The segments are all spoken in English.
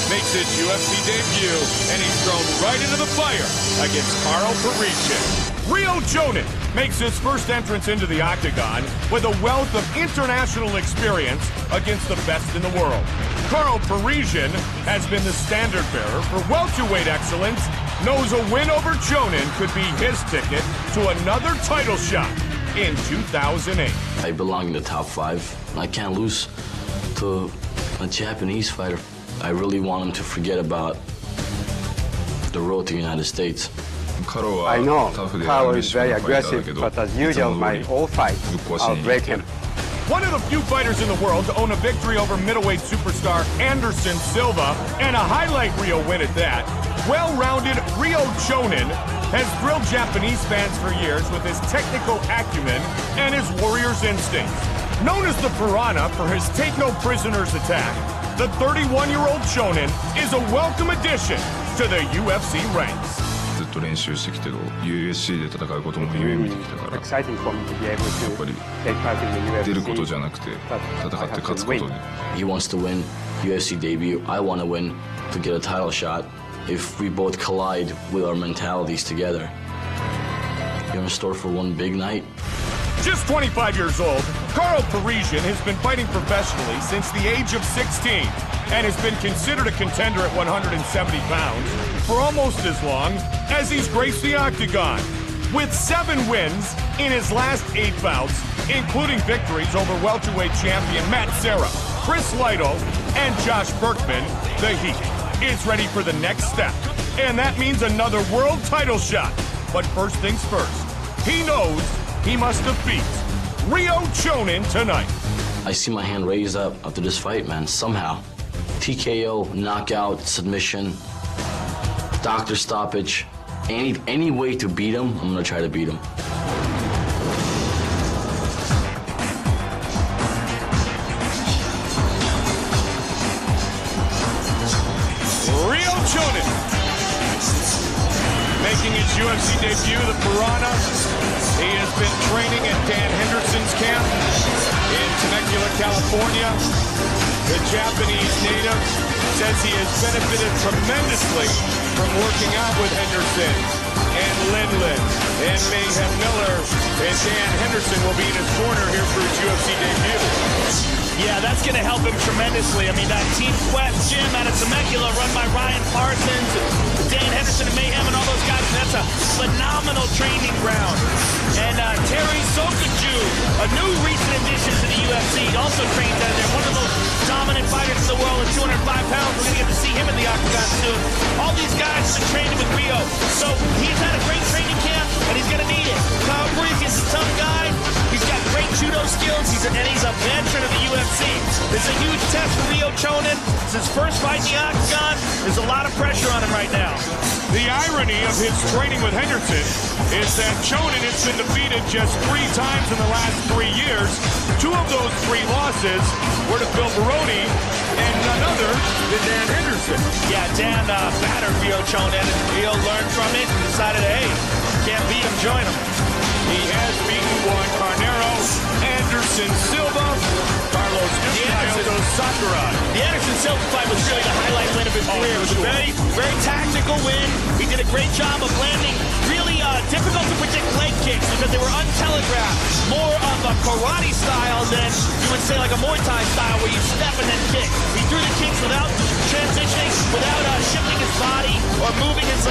makes its UFC debut, and he's thrown right into the fire against Karo Parisyan. Ryo Chonan makes his first entrance into the octagon with a wealth of international experience against the best in the world. Karo Parisyan has been the standard bearer for welterweight excellence, knows a win over Chonan could be his ticket to another title shot in 2008. I belong in the top 5. I can't lose to a Japanese fighter. I really want him to forget about the road to the United States. I know Karo is very aggressive, but as usual, my all fight, I'll break him. One of the few fighters in the world to own a victory over middleweight superstar Anderson Silva, and a highlight Ryo win at that. Well-rounded Ryo Chonan has thrilled Japanese fans for years with his technical acumen and his warrior's instincts. Known as the Piranha for his take-no-prisoners attack, the 31-year-old Chonan is a welcome addition to the UFC ranks. ずっと練習してきてる USC で戦うことも夢見てきたから、やっぱり出ることじゃなくて戦って勝つことに。He wants to win UFC debut. I want to win to get a title shot. If we both collide with our mentalities together, you're in store for one big night. Just 25 years old, Karo Parisyan has been fighting professionally since the age of 16 and has been considered a contender at 170 pounds for almost as long as he's graced the octagon. With 7 wins in his last 8 bouts, including victories over welterweight champion Matt Serra, Chris Lytle, and Josh Berkman, the Heat is ready for the next step. And that means another world title shot. But first things first, he knows he must defeat Ryo Chonan tonight. I see my hand raised up after this fight, man, somehow. TKO, knockout, submission, doctor stoppage. Any way to beat him, I'm gonna try to beat him. Ryo Chonan, making his UFC debut, the Piranha. He has been training at Dan Henderson's camp in Temecula, California. The Japanese native says he has benefited tremendously from working out with Henderson and Lindland and Mayhem Miller. And Dan Henderson will be in his corner here for his UFC debut. Yeah, that's going to help him tremendously. I mean, that Team Sweat gym out of Temecula run by Ryan Parsons, and Dan Henderson and Mayhem and all those guys, that's a phenomenal training ground. And Terry Sokaju, a new recent addition to the UFC, also trains out of there. One of the most dominant fighters in the world at 205 pounds. We're going to get to see him in the octagon soon. All these guys have been training with Ryo. So he's had a great training camp, and he's going to need it. Karo Parisyan's a tough guy. He's got great judo skills, and he's a veteran of the UFC. This is a huge test for Ryo Chonan. It's his first fight in the octagon. There's a lot of pressure on him right now. The irony of his training with Henderson is that Chonan has been defeated just 3 times in the last 3 years. 2 of those 3 losses were to Phil Baroni and none other than Dan Henderson. Yeah, Dan battered Ryo Chonan, and Ryo learned from it and decided, hey, can't beat him, join him. He has beaten Juan Carnero, Anderson Silva, Carlos Sakurai. The Anderson Silva fight was really the highlight win of his career. It was a very, very tactical win. He did a great job of landing really difficult to predict leg kicks because they were untelegraphed. More of a karate style than you would say like a Muay Thai style where you step and then kick. He threw the kicks without transitioning, without shifting his body or moving his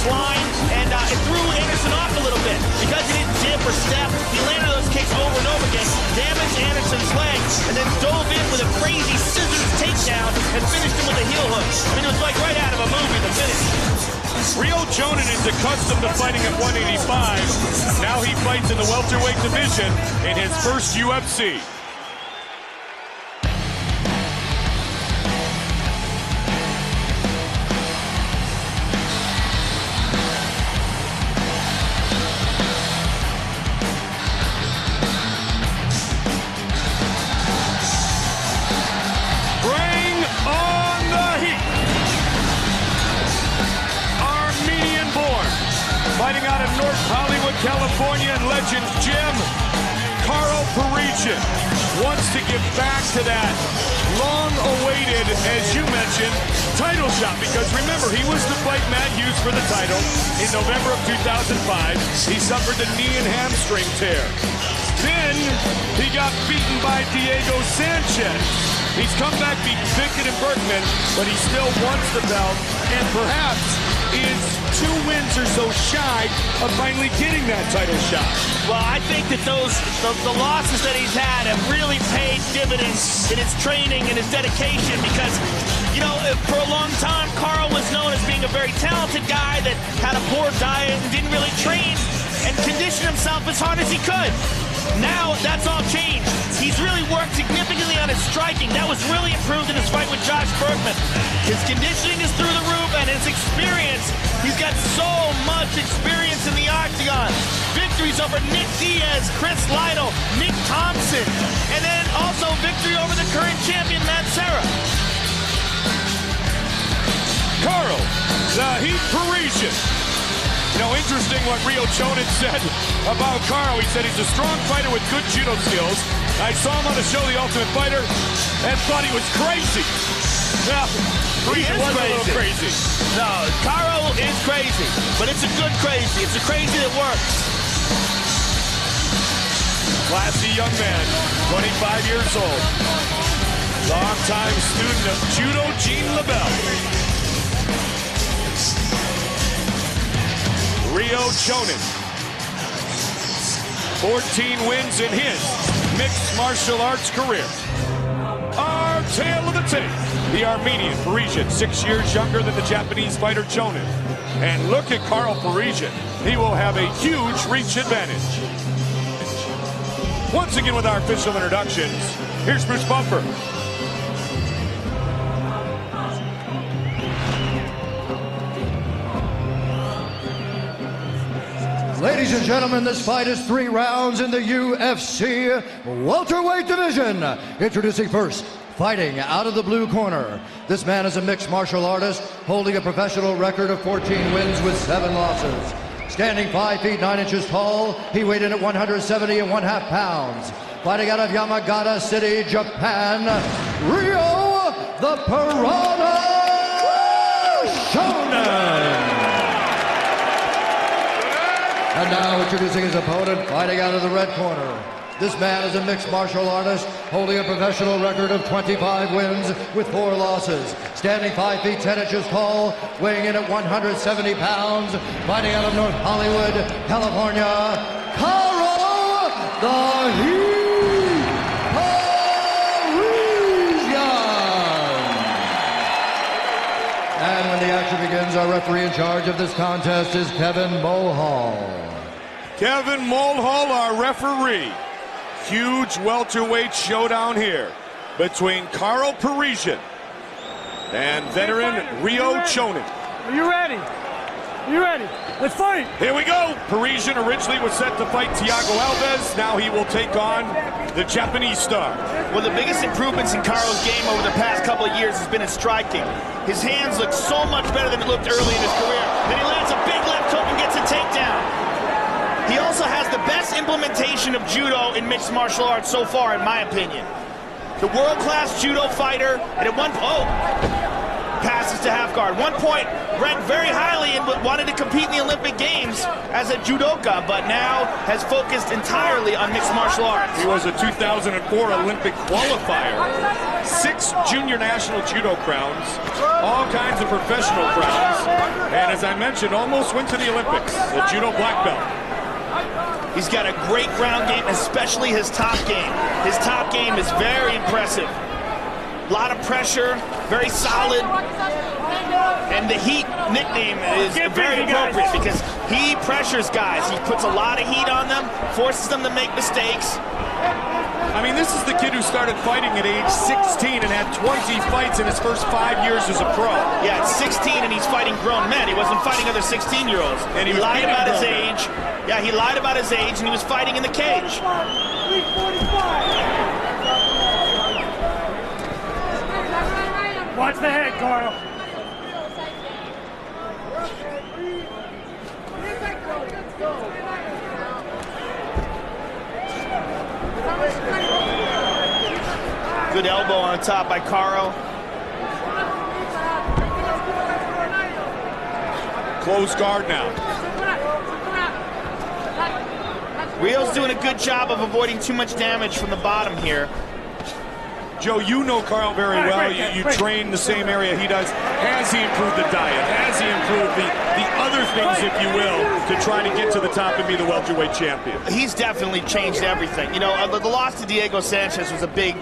line, and it threw Anderson off a little bit. Because he didn't dip or step, he landed those kicks over and over again, damaged Anderson's legs, and then dove in with a crazy scissors takedown and finished him with a heel hook. I mean, it was like right out of a movie, the finish. Ryo Chonan is accustomed to fighting at 185. Now he fights in the welterweight division in his first UFC. Fighting out of North Hollywood, California, in Legends Gym, Karo Parisyan wants to get back to that long-awaited, as you mentioned, title shot. Because remember, he was to fight Matt Hughes for the title in November of 2005. He suffered the knee and hamstring tear. Then he got beaten by Diego Sanchez. He's come back, beat Pickett and Berkman, but he still wants the belt, and perhaps is 2 wins or so shy of finally getting that title shot. Well, I think that the losses that he's had have really paid dividends in his training and his dedication, because, you know, for a long time, Karo was known as being a very talented guy that had a poor diet and didn't really train and condition himself as hard as he could. Now, that's all changed. He's really worked significantly on his striking. That was really improved in his fight with Josh Berkman. His conditioning is through the roof, and his experience, he's got so much experience in the octagon. Victories over Nick Diaz, Chris Lytle, Nick Thompson, and then also victory over the current champion, Matt Serra. Karo, the Heat Parisyan. You know, interesting what Ryo Chonan said about Karo. He said he's a strong fighter with good judo skills. I saw him on the show, The Ultimate Fighter, and thought he was crazy. Yeah, he was a little crazy. No, Karo is crazy, but it's a good crazy. It's a crazy that works. Classy young man, 25 years old. Long-time student of judo, Gene LaBelle. Ryo Chonan, 14 wins in his mixed martial arts career. Our tale of the tape, the Armenian Parisyan, 6 years younger than the Japanese fighter Chonan. And look at Karo Parisyan. He will have a huge reach advantage. Once again with our official introductions, here's Bruce Buffer. Ladies and gentlemen, this fight is 3 rounds in the UFC welterweight division. Introducing first, fighting out of the blue corner. This man is a mixed martial artist, holding a professional record of 14 wins with 7 losses. Standing 5 feet 9 inches tall, he weighed in at 170.5 pounds. Fighting out of Yamagata City, Japan, Ryo the Piranha Chonan. And now introducing his opponent, fighting out of the red corner. This man is a mixed martial artist, holding a professional record of 25 wins with 4 losses. Standing 5 feet 10 inches tall, weighing in at 170 pounds, fighting out of North Hollywood, California, Karo the Heat Parisyan. And when the action begins, our referee in charge of this contest is Kevin Mulhall. Kevin Mulhall, our referee. Huge welterweight showdown here between Karo Parisyan and veteran Ryo Chonan. Are you ready? Are you ready? Let's fight! Here we go! Parisyan originally was set to fight Thiago Alves. Now he will take on the Japanese star. One of the biggest improvements in Karo's game over the past couple of years has been his striking. His hands look so much better than it looked early in his career. Then he lands a big left hook and gets a takedown. He also has the best implementation of judo in mixed martial arts so far, in my opinion. The world-class judo fighter, and at passes to half guard. One point, ranked very highly and wanted to compete in the Olympic Games as a judoka, but now has focused entirely on mixed martial arts. He was a 2004 Olympic qualifier, 6 junior national judo crowns, all kinds of professional crowns, and as I mentioned, almost went to the Olympics, the judo black belt. He's got a great ground game, especially his top game. His top game is very impressive. A lot of pressure, very solid. And the Heat nickname is very appropriate because he pressures guys. He puts a lot of heat on them, forces them to make mistakes. I mean, this is the kid who started fighting at age 16 and had 20 fights in his first 5 years as a pro. Yeah, at 16 and he's fighting grown men. He wasn't fighting other 16-year-olds. And he lied about his age. Yeah, he lied about his age and he was fighting in the cage. Watch the head, Karo. Good elbow on top by Karo. Close guard now. Ryo's doing a good job of avoiding too much damage from the bottom here. Joe, you know Karo very well. You train the same area he does. Has he improved the diet? Has he improved the other things, if you will, to try to get to the top and be the welterweight champion? He's definitely changed everything. You know, the loss to Diego Sanchez was a big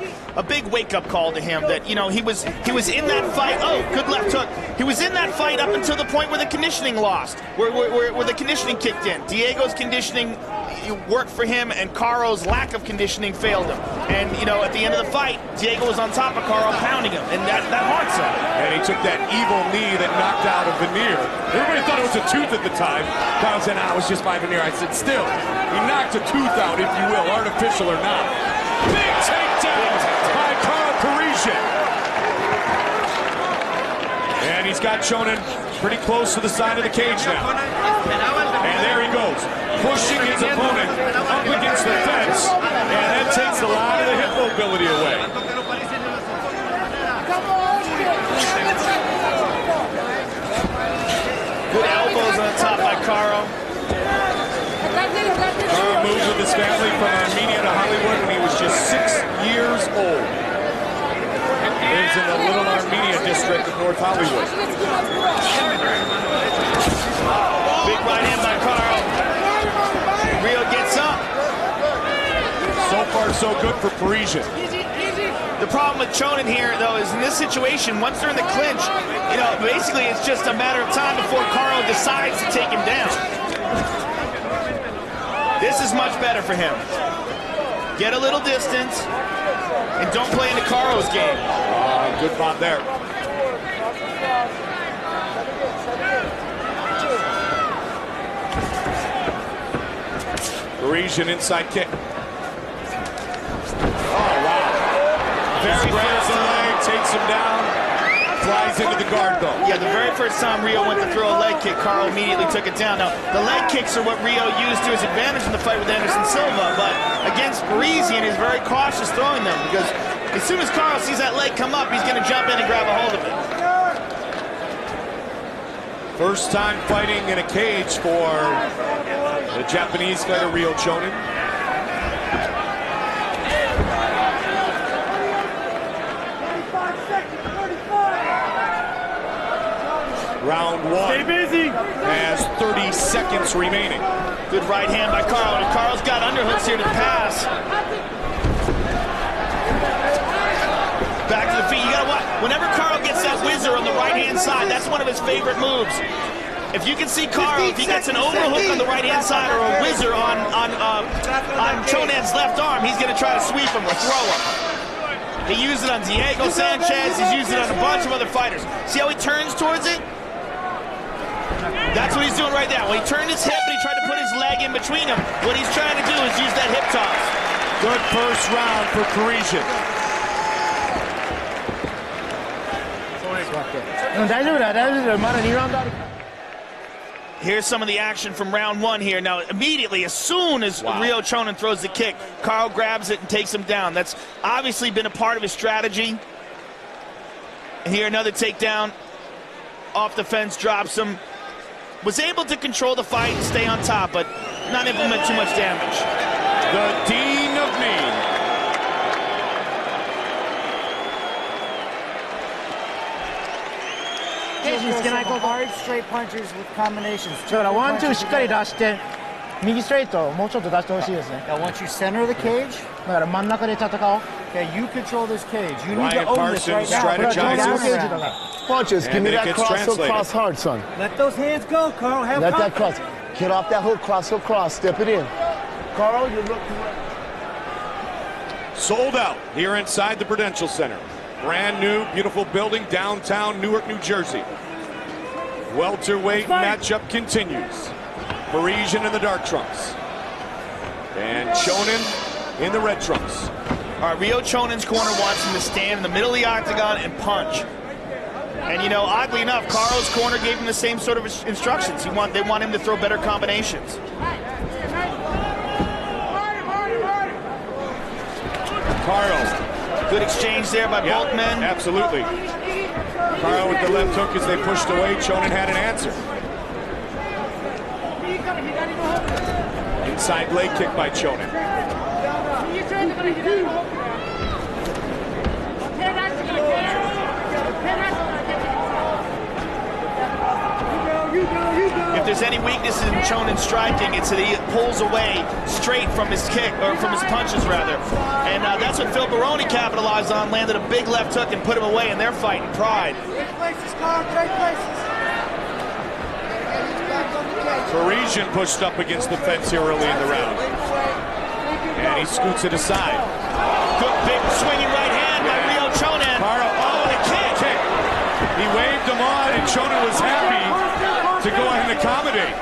wake-up call to him. That, you know, he was in that fight. Oh, good left hook. He was in that fight up until the point where the conditioning lost, where the conditioning kicked in. Diego's conditioning worked for him, and Karo's lack of conditioning failed him. And, you know, at the end of the fight, Diego was on top of Karo, pounding him, and that haunts him. And he took that evil knee that knocked out a veneer. Everybody thought it was a tooth at the time. Karo said, "Nah, it was just my veneer." I said, still, he knocked a tooth out, if you will, artificial or not. Big takedown by Karo Parisyan. And he's got Chonan pretty close to the side of the cage now. And there he goes, pushing his opponent up against the fence, and that takes a lot of the hip mobility away. Good elbows on top by Karo. Karo moved with his family from Armenia to Hollywood when he was just 6 years old. Lives in the Little Armenia district of North Hollywood. Big right hand by Karo. Ryo gets up. So far, so good for Parisyan. The problem with Chonan here, though, is in this situation, once they're in the clinch, you know, basically it's just a matter of time before Karo decides to take him down. This is much better for him. Get a little distance, and don't play into Karo's game. Good bot there. Parisyan inside kick. Oh, wow. Very grabs the leg, takes him down, flies into the guard, though. Yeah, the very first time Ryo went to throw a leg kick, Karo immediately took it down. Now, the leg kicks are what Ryo used to his advantage in the fight with Anderson Silva, but against Parisyan, he's very cautious throwing them, because as soon as Karo sees that leg come up, he's going to jump in and grab a hold of it. First time fighting in a cage for the Japanese fighter Ryo Chonan. Round one. Stay busy. Has 30 seconds remaining. Good right hand by Karo, and Karo's got underhooks here to pass. Back to the feet. You gotta watch. Whenever Karo gets that whizzer on the right-hand side, that's one of his favorite moves. If you can see Karo, if he gets an overhook on the right-hand side or a whizzer on Chonan's left arm, he's gonna try to sweep him or throw him. He used it on Diego Sanchez. He's used it on a bunch of other fighters. See how he turns towards it? That's what he's doing right now. When he turned his hip and he tried to put his leg in between them, what he's trying to do is use that hip toss. Good first round for Parisyan. Here's some of the action from round one here. Now, immediately, as soon as Ryo Chonan throws the kick, Karo grabs it and takes him down. That's obviously been a part of his strategy. And here, another takedown. Off the fence, drops him. Was able to control the fight and stay on top, but not implement too much damage. The Dean of Maine. Can I go hard, straight punches with combinations? だからワンツーしっかり出して右ストレートもうちょっと出してほしいですね。 Now, once you center the cage, だから真ん中で戦おう。 okay, you control this cage. You need Ryan to own this right Parsons now. strategizes. Punches, give And me then it that gets cross hook, translated. cross hard, son. Let those hands go, Karo. Have Let that confidence. cross. Get off that hook, cross, step it in. Karo, you look. Sold out here inside the Prudential Center. Brand new, beautiful building, downtown Newark, New Jersey. Welterweight matchup continues. Parisyan in the dark trunks. And Chonan in the red trunks. All right, Ryo Chonan's corner wants him to stand in the middle of the octagon and punch. And, you know, oddly enough, Karo's corner gave him the same sort of instructions. They want him to throw better combinations. Karo Good exchange there by both men. Absolutely. Karo with the left hook as they pushed away. Chonan had an answer. Inside leg kick by Chonan. If there's any weaknesses in Chonan's striking, it's that he pulls away straight from his kick, or from his punches rather. And that's what Phil Baroni capitalized on, landed a big left hook and put him away, and they're fighting pride. Parisyan pushed up against the fence here early in the round. And he scoots it aside. Good big swinging right hand by Ryo Chonan. Karo, the kick. He waved him on, and Chonan was happy to go ahead and accommodate.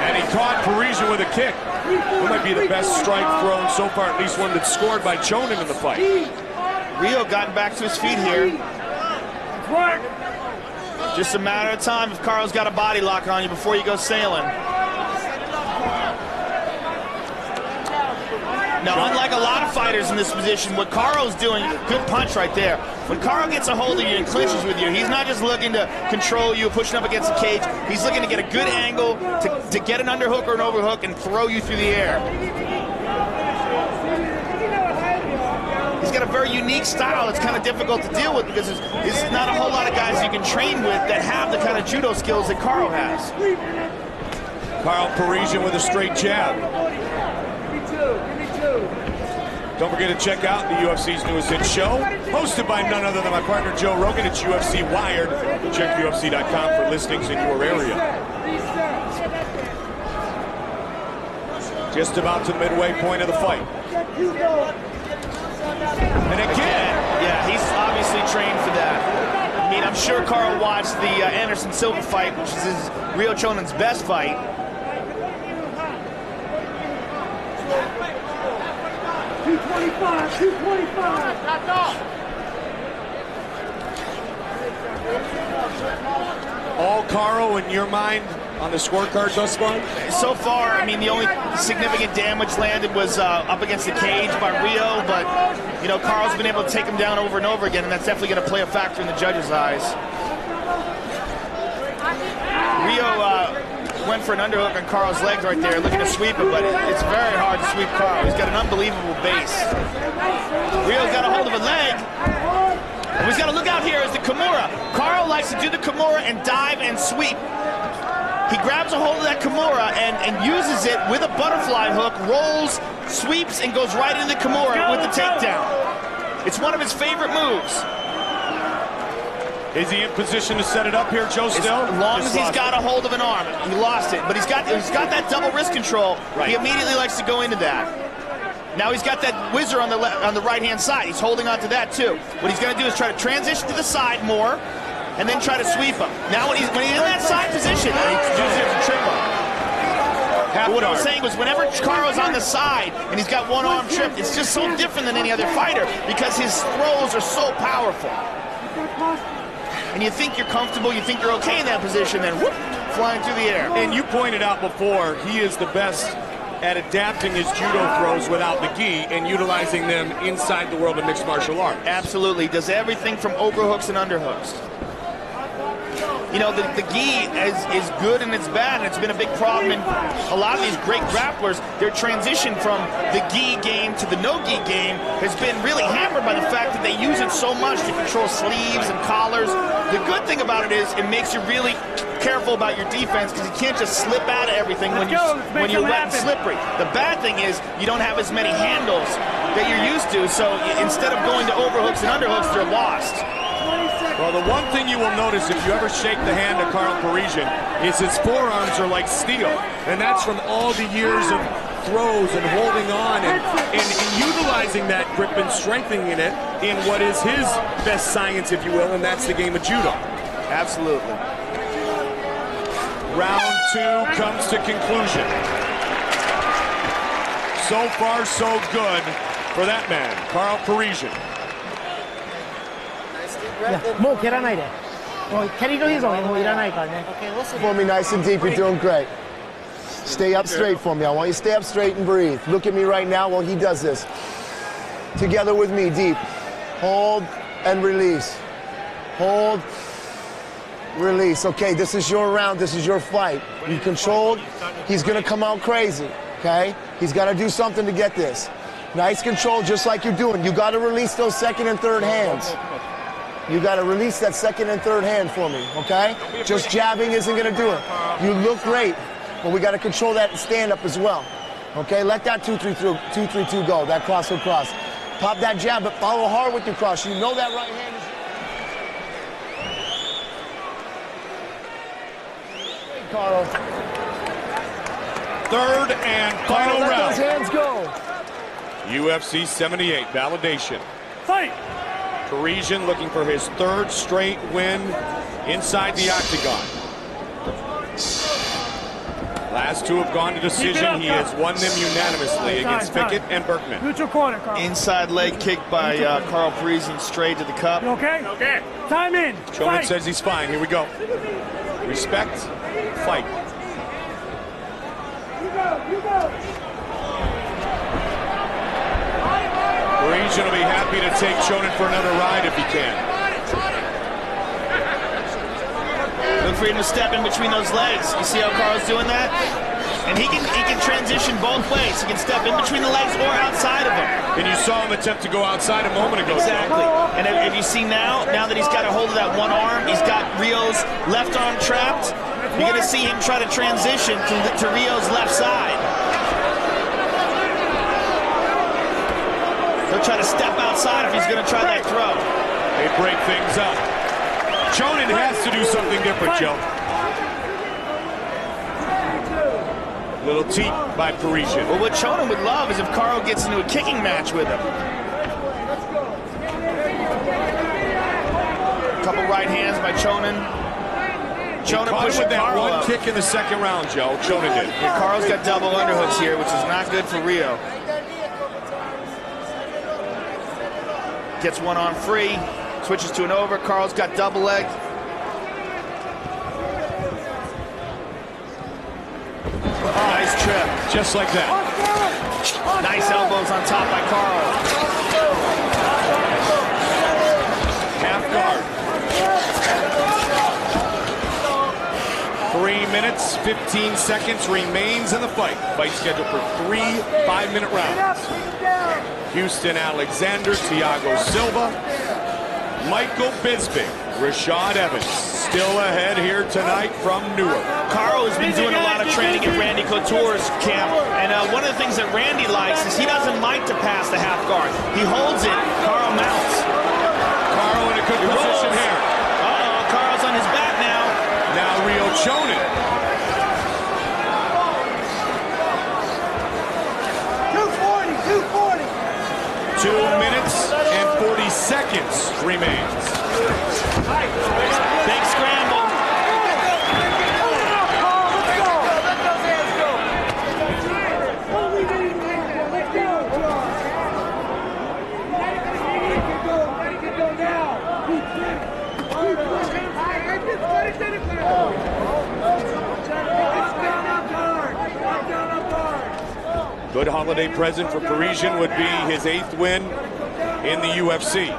And he caught Parisyan with a kick. It might be the best strike thrown so far, at least one that's scored by Chonan in the fight. Ryo gotten back to his feet here. Just a matter of time if Karo's got a body lock on you before you go sailing. Now, unlike a lot of fighters in this position, what Karo's doing, good punch right there. When Karo gets a hold of you and clinches with you, he's not just looking to control you, pushing up against the cage. He's looking to get a good angle to get an underhook or an overhook and throw you through the air. He's got a very unique style that's kind of difficult to deal with because there's not a whole lot of guys you can train with that have the kind of judo skills that Karo has. Karo Parisyan with a straight jab. Don't forget to check out the UFC's newest hit show, hosted by none other than my partner Joe Rogan. It's UFC Wired. Check UFC.com for listings in your area. Just about to the midway point of the fight. And again, yeah, he's obviously trained for that. I mean, I'm sure Karo watched the Anderson Silva fight, which is his Ryo Chonan's best fight. All Karo in your mind on the scorecard thus far? So far, I mean, the only significant damage landed was up against the cage by Ryo, but, you know, Karo's been able to take him down over and over again, and that's definitely going to play a factor in the judges' eyes. Ryo went for an underhook on Karo's legs right there, looking to sweep him, but it's very hard to sweep Karo. He's got an unbelievable base. Ryo's got a hold of a leg. And he's got to look out here is the Kimura. Karo likes to do the Kimura and dive and sweep. He grabs a hold of that Kimura and uses it with a butterfly hook, rolls, sweeps, and goes right into the Kimura with the takedown. It's one of his favorite moves. Is he in position to set it up here, Joe, still? As long as he's got a hold of an arm. He lost it, but he's got that double wrist control. Right. He immediately likes to go into that. Now he's got that whizzer on the right-hand side. He's holding on to that, too. What he's going to do is try to transition to the side more, and then try to sweep him. Now when he's in that side position, he's using it as a triple. But what I was saying was whenever Karo's on the side and he's got one arm tripped, it's just so different than any other fighter because his throws are so powerful. And you think you're comfortable, you think you're okay in that position, then whoop, flying through the air. And you pointed out before, he is the best at adapting his judo throws without the gi and utilizing them inside the world of mixed martial arts. Absolutely, does everything from overhooks and underhooks. You know, the gi is good and it's bad, and it's been a big problem in a lot of these great grapplers. Their transition from the gi game to the no-gi game has been really hampered by the fact that they use it so much to control sleeves and collars. The good thing about it is it makes you really careful about your defense because you can't just slip out of everything when you're wet and slippery. The bad thing is you don't have as many handles that you're used to, so instead of going to overhooks and underhooks, they're lost. Well, the one thing you will notice if you ever shake the hand of Karo Parisyan is his forearms are like steel. And that's from all the years of throws and holding on and utilizing that grip and strengthening it in what is his best science, if you will, and that's the game of judo. Absolutely. Round two comes to conclusion. So far, so good for that man, Karo Parisyan. いやもう蹴らないで。もう蹴りの依存もういらないからね。For me nice and deep, you're doing great. Stay up straight for me. I want you to stay up straight and breathe. Look at me right now while he does this. Together with me, deep. Hold and release. Hold, release. Okay, this is your round. This is your fight. You controlled. He's going to come out crazy, okay? He's got to do something to get this. Nice control, just like you're doing. You got to release those second and third hands. You got to release that second and third hand for me, okay? Just jabbing isn't going to do it. You look great, but we got to control that stand-up as well. Okay, let that 2-3-2 go, that cross hook cross. Pop that jab, but follow hard with your cross. You know that right hand is... Karo. Third and final let round. those hands go. UFC 78, validation. Fight! Parisyan looking for his third straight win inside the octagon. Last two have gone to decision. He has won them unanimously against Fickett and Berkman. Neutral corner, Karo. Inside leg kick by Karo Parisyan straight to the cup. You okay? Okay. Time in. Chonan says he's fine. Here we go. Respect, fight. You go. Parisyan will be happy to take Chonan for another ride if he can. Look for him to step in between those legs. You see how Karo's doing that? And he can transition both ways. He can step in between the legs or outside of them. And you saw him attempt to go outside a moment ago. Exactly. And if you see now that he's got a hold of that one arm, he's got Ryo's left arm trapped. You're going to see him try to transition to Ryo's left side. He'll try to step outside if he's going to try that throw. They break things up. Chonan has to do something different, Joe. Little teep by Parisyan. Well, what Chonan would love is if Karo gets into a kicking match with him. Couple right hands by Chonan. Chonan pushing with that Karo one up. kick in the second round, Joe. Chonan did. Yeah, Karo's got double underhooks here, which is not good for Ryo. Gets one arm free, switches to an over. Karo's got double leg. Nice trip. Just like that. Nice elbows on top by Karo. Half guard. 3 minutes, 15 seconds remains in the fight. Fight scheduled for 3 5-minute rounds. Houston Alexander, Thiago Silva, Michael Bisping, Rashad Evans, still ahead here tonight from Newark. Karo has been doing a lot of training at Randy Couture's camp, and one of the things that Randy likes is he doesn't like to pass the half guard. He holds it, Karo mounts. Karo in a good position here. Uh-oh, Karo's on his back now. Now Ryo Chonan. 2 minutes and 40 seconds remains. Big scramble. Good holiday present for Parisyan would be his 8th win in the UFC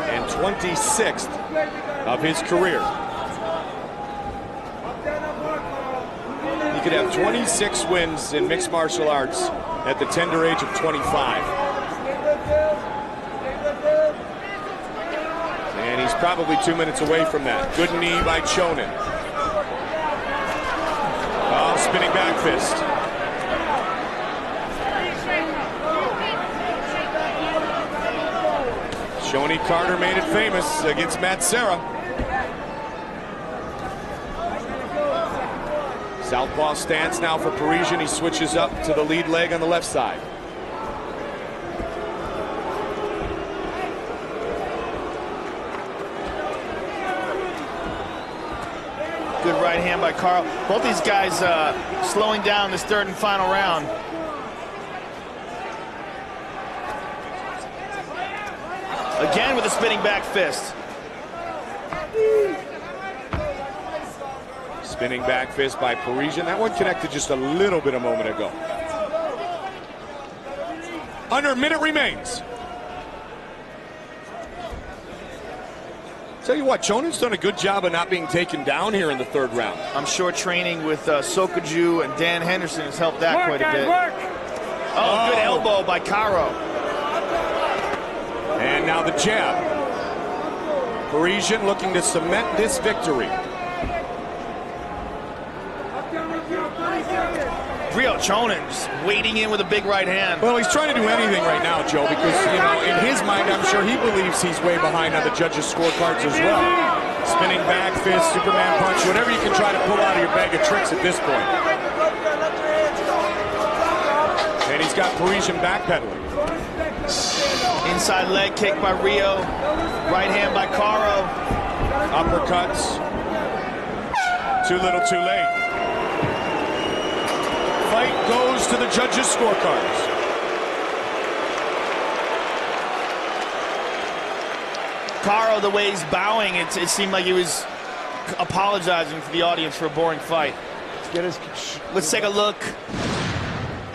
and 26th of his career. He could have 26 wins in mixed martial arts at the tender age of 25. And he's probably 2 minutes away from that. Good knee by Chonan. Oh, spinning back fist. Shoney Carter made it famous against Matt Serra. Southpaw stance now for Parisyan. He switches up to the lead leg on the left side. Good right hand by Karo. Both these guys slowing down this third and final round. Again with a spinning back fist. Spinning back fist by Parisyan. That one connected just a little bit a moment ago. Under a minute remains. Tell you what, Chonan's done a good job of not being taken down here in the third round. I'm sure training with Sokoju and Dan Henderson has helped that quite a bit. Oh, good elbow by Karo. And now the jab. Parisyan looking to cement this victory. Ryo Chonan just wading in with a big right hand. Well, he's trying to do anything right now, Joe, because, you know, in his mind, I'm sure he believes he's way behind on the judges' scorecards as well. Spinning back fist, Superman punch, whatever you can try to pull out of your bag of tricks at this point. And he's got Parisyan backpedaling. Inside leg kick by Ryo. Right hand by Karo. Uppercuts. Too little, too late. Fight goes to the judges' scorecards. Karo, the way he's bowing, it seemed like he was apologizing to the audience for a boring fight. Let's take a look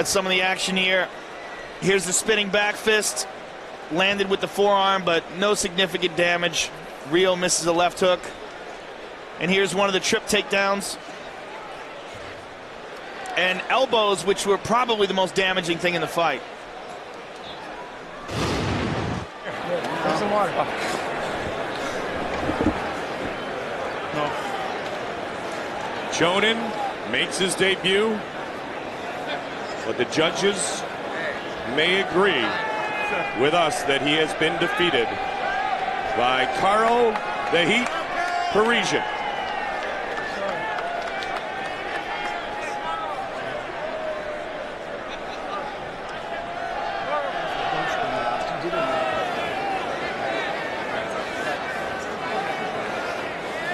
at some of the action here. Here's the spinning back fist. Landed with the forearm, but no significant damage. Ryo misses a left hook. And here's one of the trip takedowns. And elbows, which were probably the most damaging thing in the fight. Have some water. No. Chonan makes his debut, but the judges may agree with us that he has been defeated by Karo the Heat Parisyan.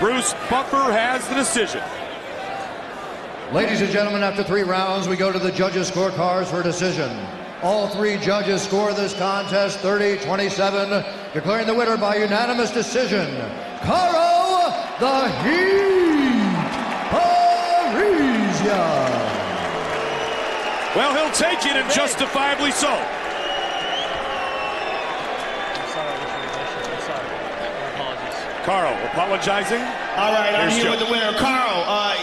Bruce Buffer has the decision. Ladies and gentlemen, after 3 rounds, we go to the judges' scorecards for decision. All 3 judges score this contest 30-27, declaring the winner by unanimous decision, Karo the Heat Parisyan. Well, he'll take it, and justifiably so. Karo apologizing. All right, I'm here with the winner. Karo,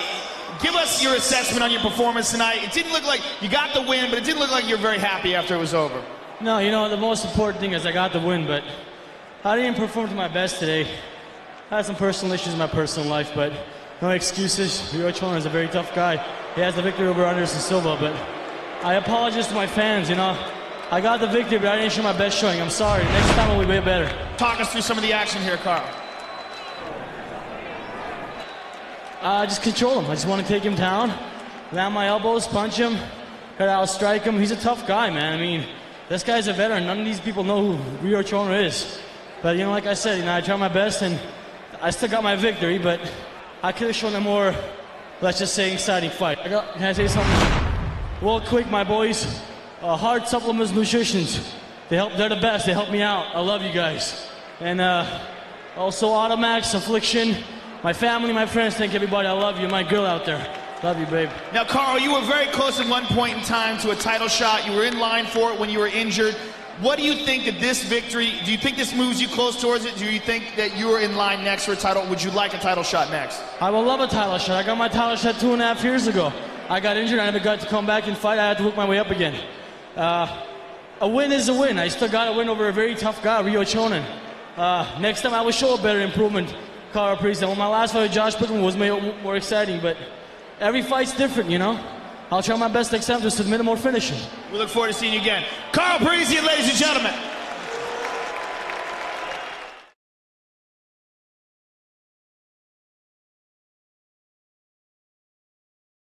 give us your assessment on your performance tonight. It didn't look like you got the win, but it didn't look like you're very happy after it was over. No, you know, the most important thing is I got the win, but I didn't perform to my best today. I had some personal issues in my personal life, but no excuses. Ryo Chonan is a very tough guy. He has the victory over Anderson Silva, but I apologize to my fans, you know. I got the victory, but I didn't show my best showing. I'm sorry. Next time I'll be way better. Talk us through some of the action here, Karo. I just control him. I just want to take him down, land my elbows, punch him, try to outstrike him. He's a tough guy, man. I mean, this guy's a veteran. None of these people know who Ryo Chonan is. But, you know, like I said, you know, I tried my best, and I still got my victory, but I could have shown a more, let's just say, exciting fight. Can I say something? Real quick, my boys. Hard Supplements Nutritions. They're the best. They help me out. I love you guys. And also Automax, Affliction. My family, my friends, thank everybody. I love you. My girl out there. Love you, babe. Now, Karo, you were very close at one point in time to a title shot. You were in line for it when you were injured. What do you think that this victory, do you think this moves you close towards it? Do you think that you are in line next for a title? Would you like a title shot next? I would love a title shot. I got my title shot 2.5 years ago. I got injured. I never got to come back and fight. I had to work my way up again. A win is a win. I still got a win over a very tough guy, Ryo Chonan. Next time I will show a better improvement. Karo Parisyan. Well, my last fight with Josh Pickman was more exciting, but every fight's different, you know? I'll try my best next time to submit a more finishing. We look forward to seeing you again. Karo Parisyan, ladies and gentlemen.